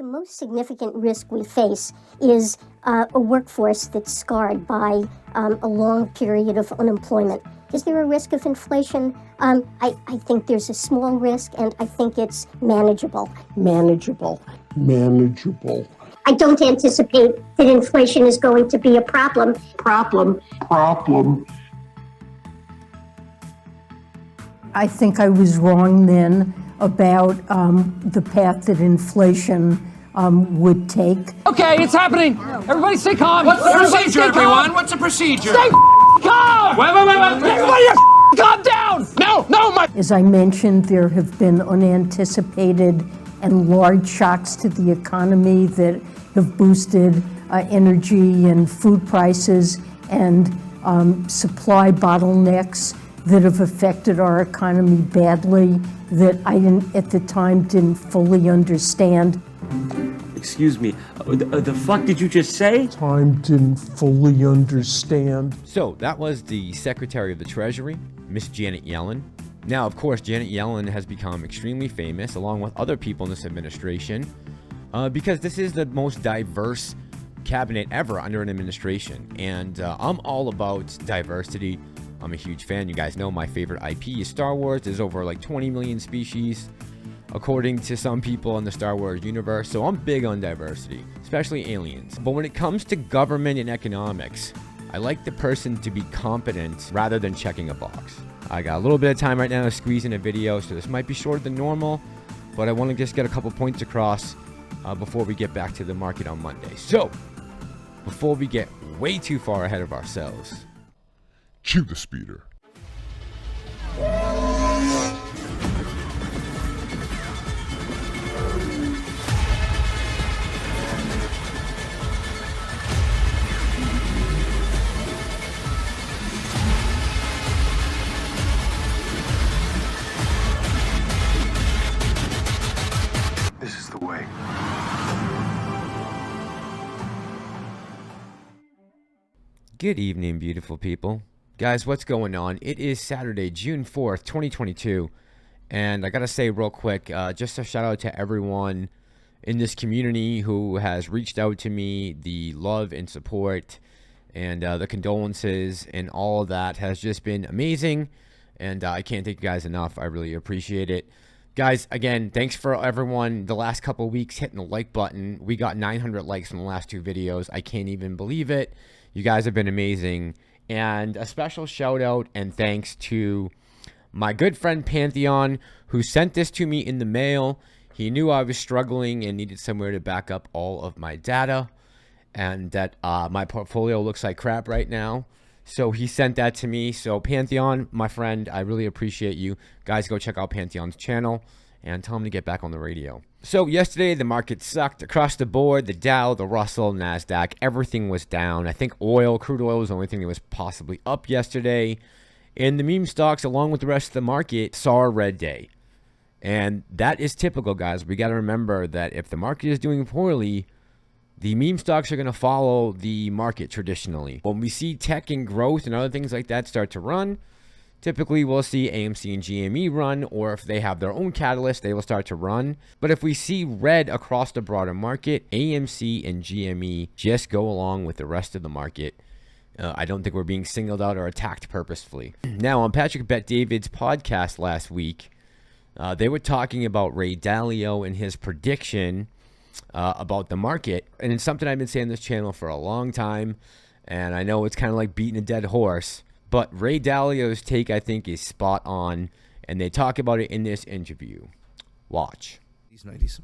The most significant risk we face is a workforce that's scarred by a long period of unemployment. Is there a risk of inflation? I think there's a small risk, and I think it's manageable. Manageable. I don't anticipate that inflation is going to be a problem. I think I was wrong then about the path that inflation would take. Okay, it's happening. Everybody stay calm. What's the procedure, everyone? What's the procedure? Stay calm. Wait. Everybody calm down. No, my. As I mentioned, there have been unanticipated and large shocks to the economy that have boosted energy and food prices and supply bottlenecks that have affected our economy badly that I at the time didn't fully understand. Excuse me, the fuck did you just say? Time didn't fully understand. So that was the Secretary of the Treasury, Miss Janet Yellen. Now, of course, Janet Yellen has become extremely famous, along with other people in this administration, because this is the most diverse cabinet ever under an administration. And I'm all about diversity. I'm a huge fan. You guys know my favorite IP is Star Wars. There's over like 20 million species, according to some people in the Star Wars universe. So I'm big on diversity, especially aliens. But when it comes to government and economics, I like the person to be competent rather than checking a box. I got a little bit of time right now to squeeze in a video, so this might be shorter than normal, but I want to just get a couple points across before we get back to the market on Monday. So, before we get way too far ahead of ourselves, Cue the speeder. This is the way. good evening, beautiful people. Guys, what's going on? It is Saturday, June 4th, 2022. And I gotta say real quick, just a shout out to everyone in this community who has reached out to me. The love and support and the condolences and all of that has just been amazing. And I can't thank you guys enough. I really appreciate it. Guys, again, thanks for everyone the last couple of weeks hitting the like button. We got 900 likes in the last two videos. I can't even believe it. You guys have been amazing. And a special shout out and thanks to my good friend Pantheon, who sent this to me in the mail. He knew I was struggling and needed somewhere to back up all of my data, and that my portfolio looks like crap right now. So he sent that to me. So Pantheon, my friend, I really appreciate you. Guys, go check out Pantheon's channel and tell him to get back on the radio. So yesterday, the market sucked across the board. The Dow, the Russell, NASDAQ, everything was down. I think crude oil was the only thing that was possibly up yesterday. And the meme stocks, along with the rest of the market, saw a red day. And that is typical, guys. We got to remember that if the market is doing poorly, the meme stocks are going to follow the market traditionally. When we see tech and growth and other things like that start to run, typically we'll see AMC and GME run, or if they have their own catalyst, they will start to run. But if we see red across the broader market, AMC and GME just go along with the rest of the market. I don't think we're being singled out or attacked purposefully. Now, on Patrick Bet-David's podcast last week, they were talking about Ray Dalio and his prediction about the market. And it's something I've been saying on this channel for a long time. And I know it's kind of like beating a dead horse. But Ray Dalio's take, I think, is spot on. And they talk about it in this interview. Watch.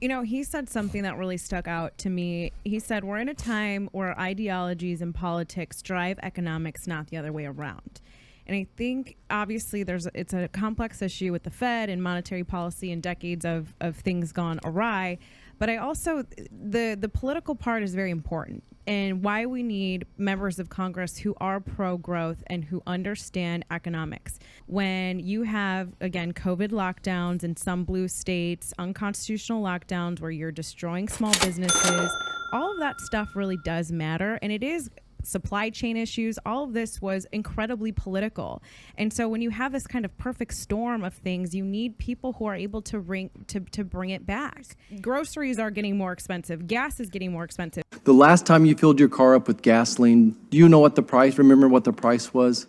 You know, he said something that really stuck out to me. He said, we're in a time where ideologies and politics drive economics, not the other way around. And I think, obviously, it's a complex issue with the Fed and monetary policy and decades of things gone awry. But I also, the political part is very important, and why we need members of Congress who are pro-growth and who understand economics. When you have, again, COVID lockdowns in some blue states, unconstitutional lockdowns where you're destroying small businesses, all of that stuff really does matter. And it is supply chain issues. All of this was incredibly political. And so when you have this kind of perfect storm of things, you need people who are able to bring it back. Groceries are getting more expensive. Gas is getting more expensive. The last time you filled your car up with gasoline, do you know what the price, remember what the price was?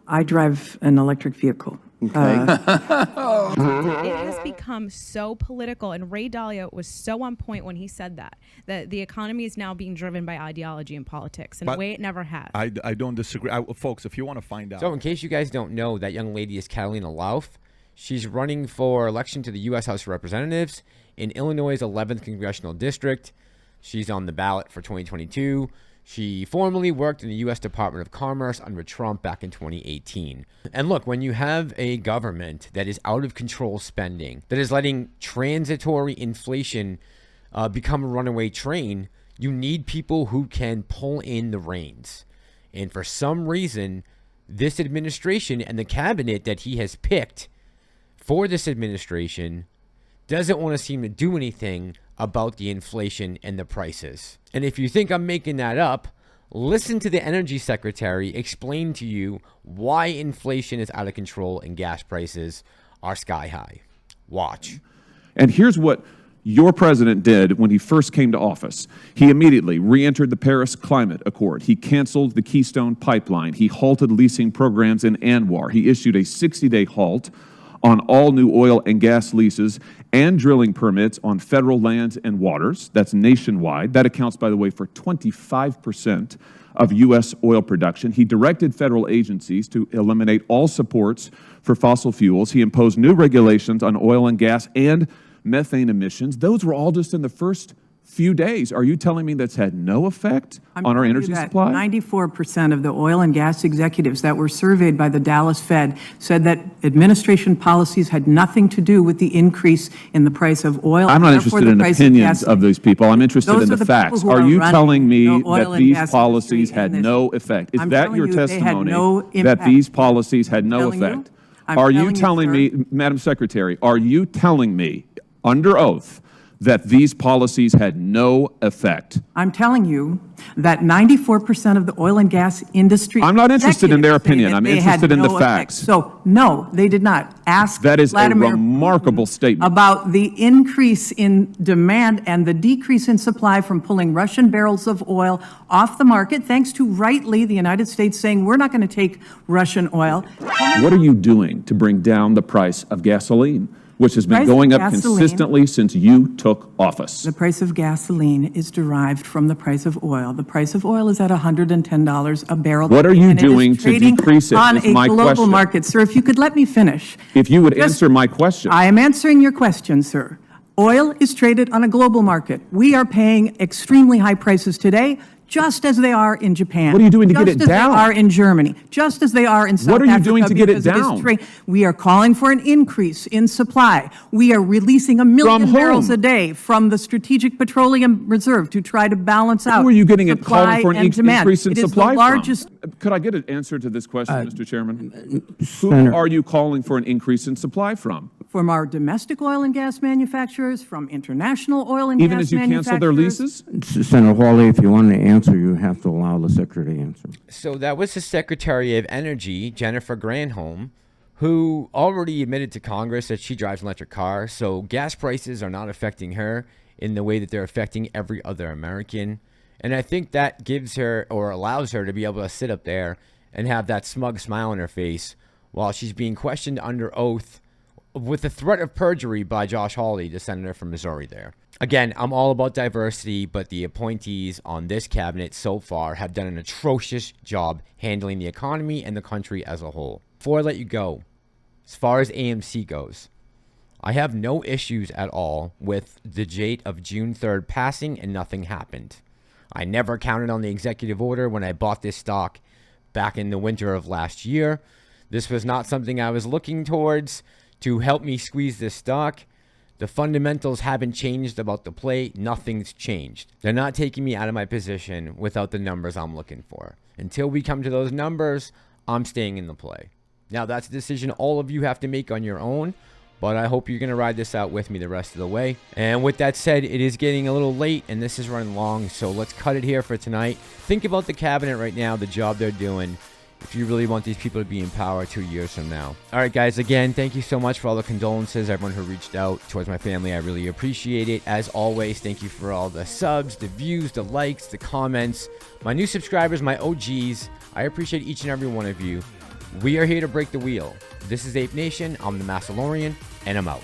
I drive an electric vehicle. Okay. It has become so political, and Ray Dalio was so on point when he said that the economy is now being driven by ideology and politics in a way it never has. I don't disagree. Folks, if you want to find out. So in case you guys don't know, that young lady is Catalina Lauf. She's running for election to the U.S. House of Representatives in Illinois' 11th Congressional District. She's on the ballot for 2022. She formerly worked in the U.S. Department of Commerce under Trump back in 2018. And look, when you have a government that is out of control spending, that is letting transitory inflation become a runaway train, you need people who can pull in the reins. And for some reason, this administration and the cabinet that he has picked for this administration doesn't want to seem to do anything about the inflation and the prices. And if you think I'm making that up, listen to the energy secretary explain to you why inflation is out of control and gas prices are sky high. Watch. And here's what your president did when he first came to office. He immediately re-entered the Paris Climate Accord. He canceled the Keystone Pipeline. He halted leasing programs in Anwar. He issued a 60-day halt on all new oil and gas leases and drilling permits on federal lands and waters. That's nationwide. That accounts, by the way, for 25% of U.S. oil production. He directed federal agencies to eliminate all supports for fossil fuels. He imposed new regulations on oil and gas and methane emissions. Those were all just in the first few days. Are you telling me that's had no effect on our energy supply? 94% of the oil and gas executives that were surveyed by the Dallas Fed said that administration policies had nothing to do with the increase in the price of oil. I'm not interested in opinions of these people. I'm interested in the facts. Are you telling me that these policies had no effect? Is that your testimony that these policies had no effect? Are you telling me, Madam Secretary, are you telling me under oath that these policies had no effect? I'm telling you that 94% of the oil and gas industry. I'm not interested in their opinion. I'm interested in the facts. So, no, they did not. Ask that is Vladimir a remarkable statement about the increase in demand and the decrease in supply from pulling Russian barrels of oil off the market, thanks to rightly the United States saying we're not going to take Russian oil. What are you doing to bring down the price of gasoline, which has been going up consistently since you took office? The price of gasoline is derived from the price of oil. The price of oil is at $110 a barrel. What are you doing to decrease it? On a global market, sir. If you could let me finish. If you would answer my question. I am answering your question, sir. Oil is traded on a global market. We are paying extremely high prices today, just as they are in Japan. What are you doing to get it down? Just as they are in Germany. Just as they are in South Africa. What are you doing to get it down? We are calling for an increase in supply. We are releasing 1 million barrels a day from the Strategic Petroleum Reserve to try to balance out. Who are you getting it calling for an increase in it supply is the largest. Could I get an answer to this question, Mr. Chairman? Who are you calling for an increase in supply from? From our domestic oil and gas manufacturers, from international oil and Even gas as you cancel their leases? Senator Hawley, if you want to answer, you have to allow the Secretary to answer. So that was the Secretary of Energy, Jennifer Granholm, who already admitted to Congress that she drives an electric car. So gas prices are not affecting her in the way that they're affecting every other American. And I think that gives her, or allows her, to be able to sit up there and have that smug smile on her face while she's being questioned under oath with the threat of perjury by Josh Hawley, the senator from Missouri there. Again, I'm all about diversity, but the appointees on this cabinet so far have done an atrocious job handling the economy and the country as a whole. Before I let you go, as far as AMC goes, I have no issues at all with the date of June 3rd passing and nothing happened. I never counted on the executive order when I bought this stock back in the winter of last year. This was not something I was looking towards to help me squeeze this stock. The fundamentals haven't changed about the play. Nothing's changed. They're not taking me out of my position without the numbers I'm looking for. Until we come to those numbers, I'm staying in the play. Now, that's a decision all of you have to make on your own. But I hope you're going to ride this out with me the rest of the way. And with that said, it is getting a little late and this is running long. So let's cut it here for tonight. Think about the cabinet right now, the job they're doing, if you really want these people to be in power 2 years from now. All right, guys, again, thank you so much for all the condolences, everyone who reached out towards my family. I really appreciate it. As always, thank you for all the subs, the views, the likes, the comments, my new subscribers, my OGs. I appreciate each and every one of you. We are here to break the wheel. This is Ape Nation. I'm the Massalorian, and I'm out.